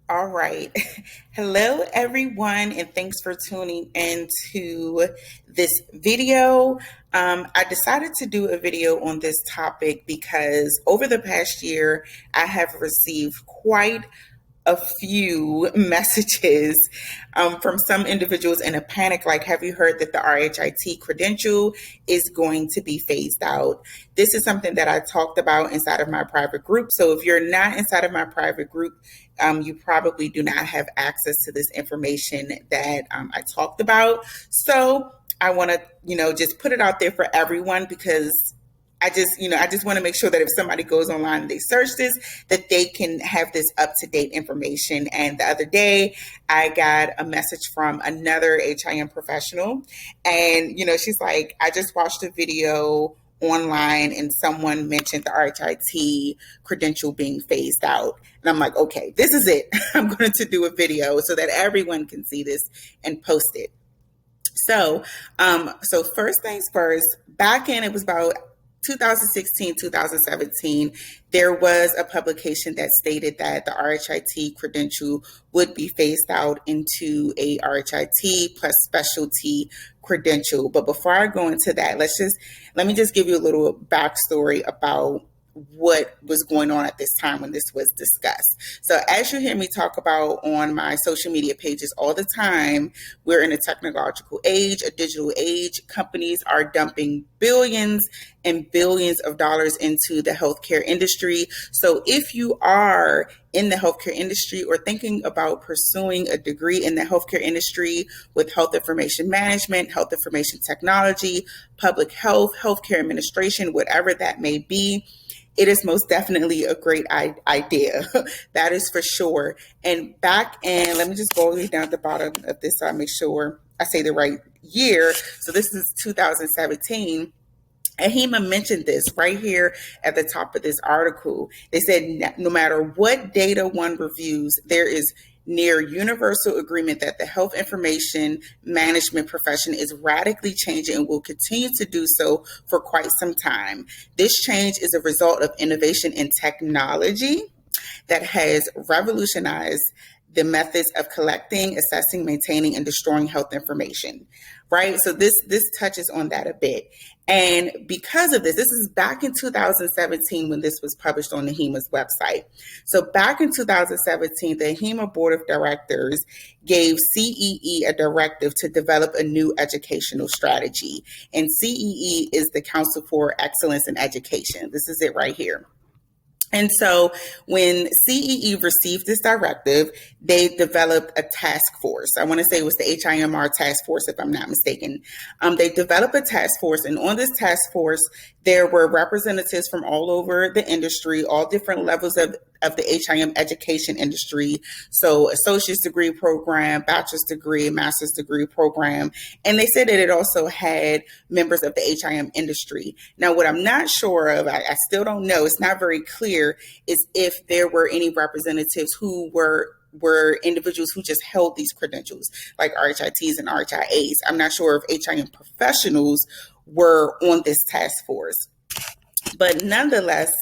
All right. Hello, everyone, and thanks for tuning into this video. I decided to do a video on this topic because over the past year, I have received quite a few messages from some individuals in a panic like, have you heard that the RHIT credential is going to be phased out? This is something that I talked about inside of my private group. So if you're not inside of my private group, you probably do not have access to this information that I talked about. So I want to, just put it out there for everyone because I just want to make sure that if somebody goes online and they search this, that they can have this up-to-date information. And the other day, I got a message from another HIM professional, and she's like, I just watched a video online and someone mentioned the RHIT credential being phased out. And I'm like, okay, this is it. I'm going to do a video so that everyone can see this and post it. So first things first, back in, it was about 2016, 2017, there was a publication that stated that the RHIT credential would be phased out into a RHIT plus specialty credential. But before I go into that, let me just give you a little backstory about what was going on at this time when this was discussed. So as you hear me talk about on my social media pages all the time, we're in a technological age, a digital age. Companies are dumping billions and billions of dollars into the healthcare industry. So if you are in the healthcare industry or thinking about pursuing a degree in the healthcare industry with health information management, health information technology, public health, healthcare administration, whatever that may be, it is most definitely a great idea. That is for sure. And back in, let me just go all the way down at the bottom of this so I make sure I say the right year. So this is 2017. AHIMA mentioned this right here at the top of this article. They said no matter what data one reviews, there is near universal agreement that the health information management profession is radically changing and will continue to do so for quite some time. This change is a result of innovation in technology that has revolutionized the methods of collecting, assessing, maintaining, and destroying health information, right? So this touches on that a bit. And because of this is back in 2017 when this was published on the AHIMA's website. So back in 2017, the AHIMA Board of Directors gave CEE a directive to develop a new educational strategy. And CEE is the Council for Excellence in Education. This is it right here. And so when CEE received this directive, they developed a task force. I want to say it was the HIMR task force, if I'm not mistaken. They developed a task force, and on this task force, there were representatives from all over the industry, all different levels of the HIM education industry. So associate's degree program, bachelor's degree, master's degree program. And they said that it also had members of the HIM industry. Now, what I'm not sure of, I still don't know, it's not very clear, is if there were any representatives who were individuals who just held these credentials, like RHITs and RHIAs. I'm not sure if HIM professionals were on this task force. But nonetheless,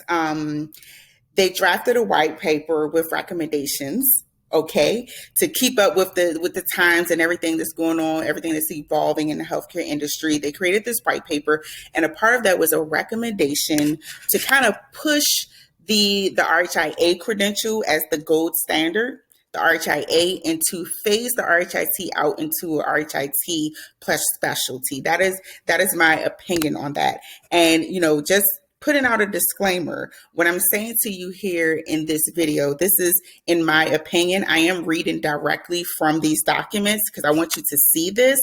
they drafted a white paper with recommendations, okay, to keep up with the times and everything that's going on, everything that's evolving in the healthcare industry. They created this white paper, and a part of that was a recommendation to kind of push the RHIA credential as the gold standard, the RHIA, and to phase the RHIT out into a RHIT plus specialty. That is my opinion on that. And, just putting out a disclaimer, what I'm saying to you here in this video, this is in my opinion. I am reading directly from these documents because I want you to see this.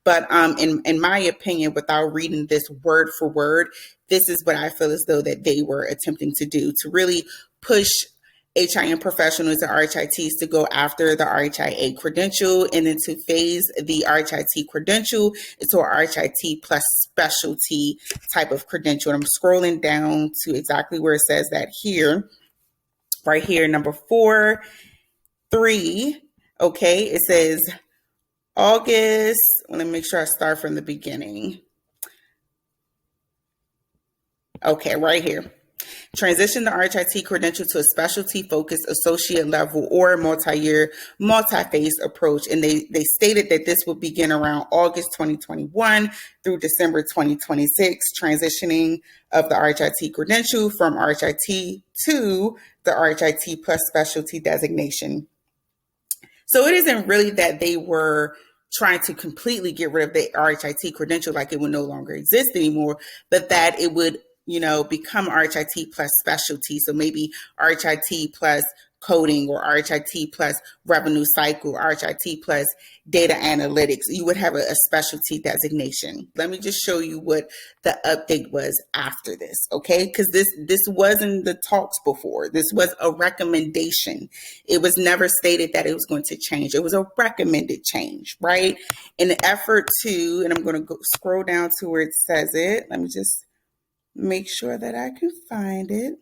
But in my opinion, without reading this word for word, this is what I feel as though that they were attempting to do, to really push HIM professionals and RHITs to go after the RHIA credential, and then to phase the RHIT credential into a RHIT plus specialty type of credential. And I'm scrolling down to exactly where it says that here, right here, number 4.3. Okay, it says August. Let me make sure I start from the beginning. Okay, right here. Transition the RHIT credential to a specialty-focused associate level or a multi-year, multi-phase approach. And they stated that this will begin around August 2021 through December 2026, transitioning of the RHIT credential from RHIT to the RHIT plus specialty designation. So it isn't really that they were trying to completely get rid of the RHIT credential, like it would no longer exist anymore, but that it would, become RHIT plus specialty. So maybe RHIT plus coding or RHIT plus revenue cycle, RHIT plus data analytics. You would have a specialty designation. Let me just show you what the update was after this, okay? Because this wasn't the talks before. This was a recommendation. It was never stated that it was going to change. It was a recommended change, right? In the effort to, and I'm going to scroll down to where it says it. Let me just make sure that I can find it.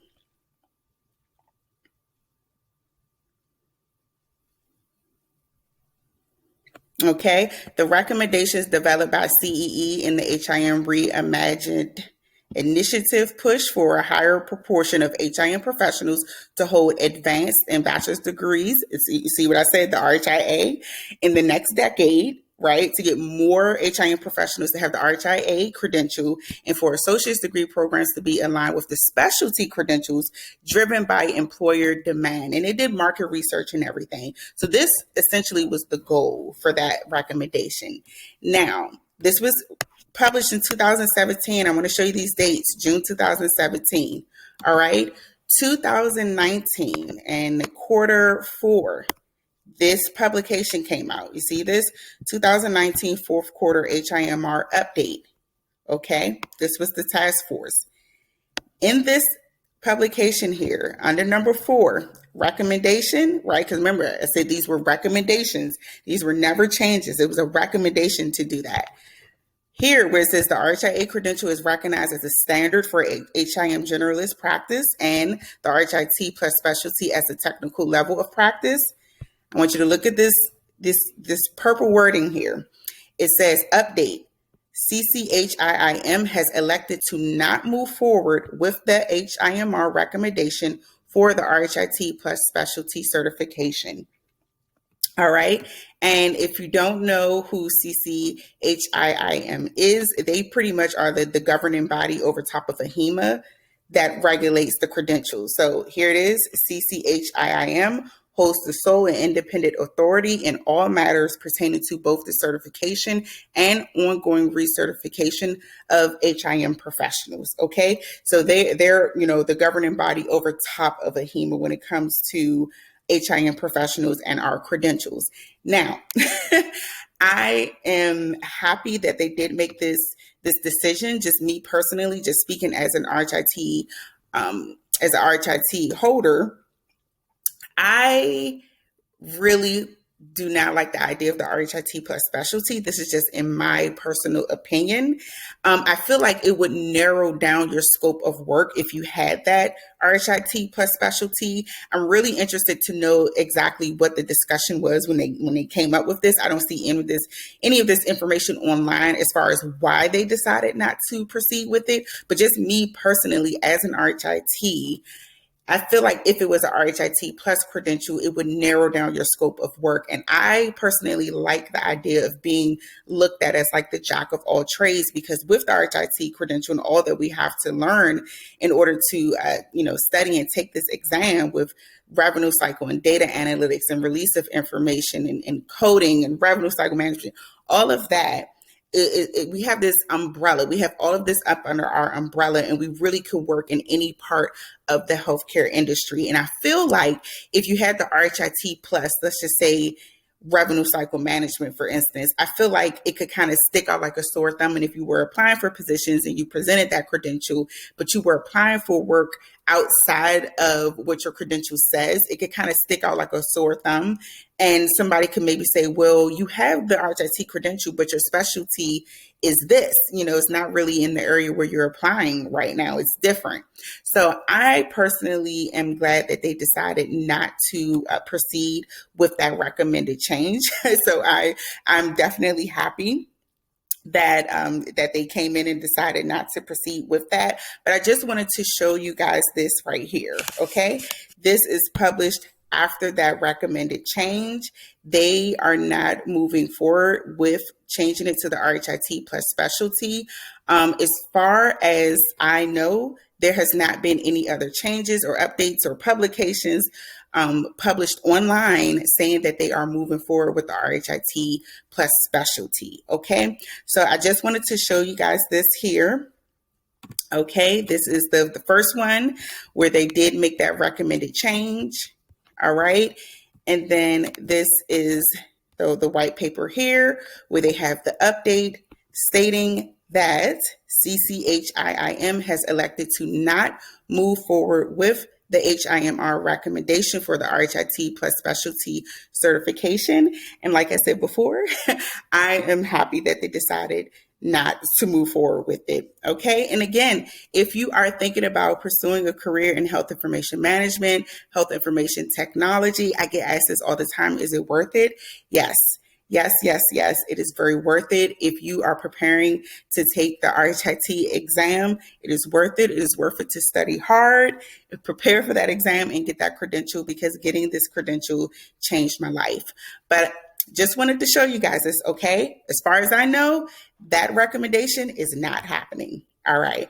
Okay, the recommendations developed by CEE in the HIM Reimagined initiative push for a higher proportion of HIM professionals to hold advanced and bachelor's degrees. You see what I said, the RHIA, in the next decade, right? To get more HIM professionals to have the RHIA credential and for associate's degree programs to be aligned with the specialty credentials driven by employer demand. And it did market research and everything. So this essentially was the goal for that recommendation. Now, this was published in 2017. I'm going to show you these dates, June 2017. All right, 2019 and quarter 4. This publication came out. You see this? 2019 fourth quarter HIMR update. Okay, this was the task force. In this publication here, under number 4, recommendation, right? Because remember, I said these were recommendations. These were never changes. It was a recommendation to do that. Here, where it says the RHIA credential is recognized as a standard for HIM generalist practice and the RHIT plus specialty as a technical level of practice. I want you to look at this purple wording here. It says update. CCHIIM has elected to not move forward with the HIMR recommendation for the RHIT plus specialty certification. All right. And if you don't know who CCHIIM is, they pretty much are the governing body over top of AHIMA that regulates the credentials. So here it is, CCHIIM holds the sole and independent authority in all matters pertaining to both the certification and ongoing recertification of HIM professionals. Okay, so they're the governing body over top of AHIMA when it comes to HIM professionals and our credentials. Now, I am happy that they did make this decision. Just me personally, just speaking as an RHIT holder. I really do not like the idea of the RHIT plus specialty. This is just in my personal opinion. I feel like it would narrow down your scope of work if you had that RHIT plus specialty. I'm really interested to know exactly what the discussion was when they came up with this. I don't see any of this information online as far as why they decided not to proceed with it. But just me personally, as an RHIT, I feel like if it was an RHIT plus credential, it would narrow down your scope of work. And I personally like the idea of being looked at as like the jack of all trades, because with the RHIT credential and all that we have to learn in order to, study and take this exam with revenue cycle and data analytics and release of information and coding and revenue cycle management, all of that. We have this umbrella. We have all of this up under our umbrella, and we really could work in any part of the healthcare industry. And I feel like if you had the RHIT plus, let's just say revenue cycle management, for instance, I feel like it could kind of stick out like a sore thumb. And if you were applying for positions and you presented that credential, but you were applying for work outside of what your credential says, it could kind of stick out like a sore thumb. And somebody could maybe say, well, you have the RHIT credential, but your specialty is this, it's not really in the area where you're applying right now. It's different. So I personally am glad that they decided not to proceed with that recommended change. So I'm definitely happy that they came in and decided not to proceed with that. But I just wanted to show you guys this right here, okay? This is published after that recommended change. They are not moving forward with changing it to the RHIT plus specialty. As far as I know, there has not been any other changes or updates or publications published online saying that they are moving forward with the RHIT plus specialty. Okay, so I just wanted to show you guys this here. Okay, this is the first one where they did make that recommended change. All right, and then this is the white paper here where they have the update stating that CCHIIM has elected to not move forward with the HIMR recommendation for the RHIT plus specialty certification. And like I said before, I am happy that they decided not to move forward with it. Okay. And again, if you are thinking about pursuing a career in health information management, health information technology, I get asked this all the time. Is it worth it? Yes. Yes, yes, yes, it is very worth it. If you are preparing to take the RHIT exam, it is worth it. It is worth it to study hard, prepare for that exam, and get that credential, because getting this credential changed my life. But just wanted to show you guys this, okay? As far as I know, that recommendation is not happening. All right.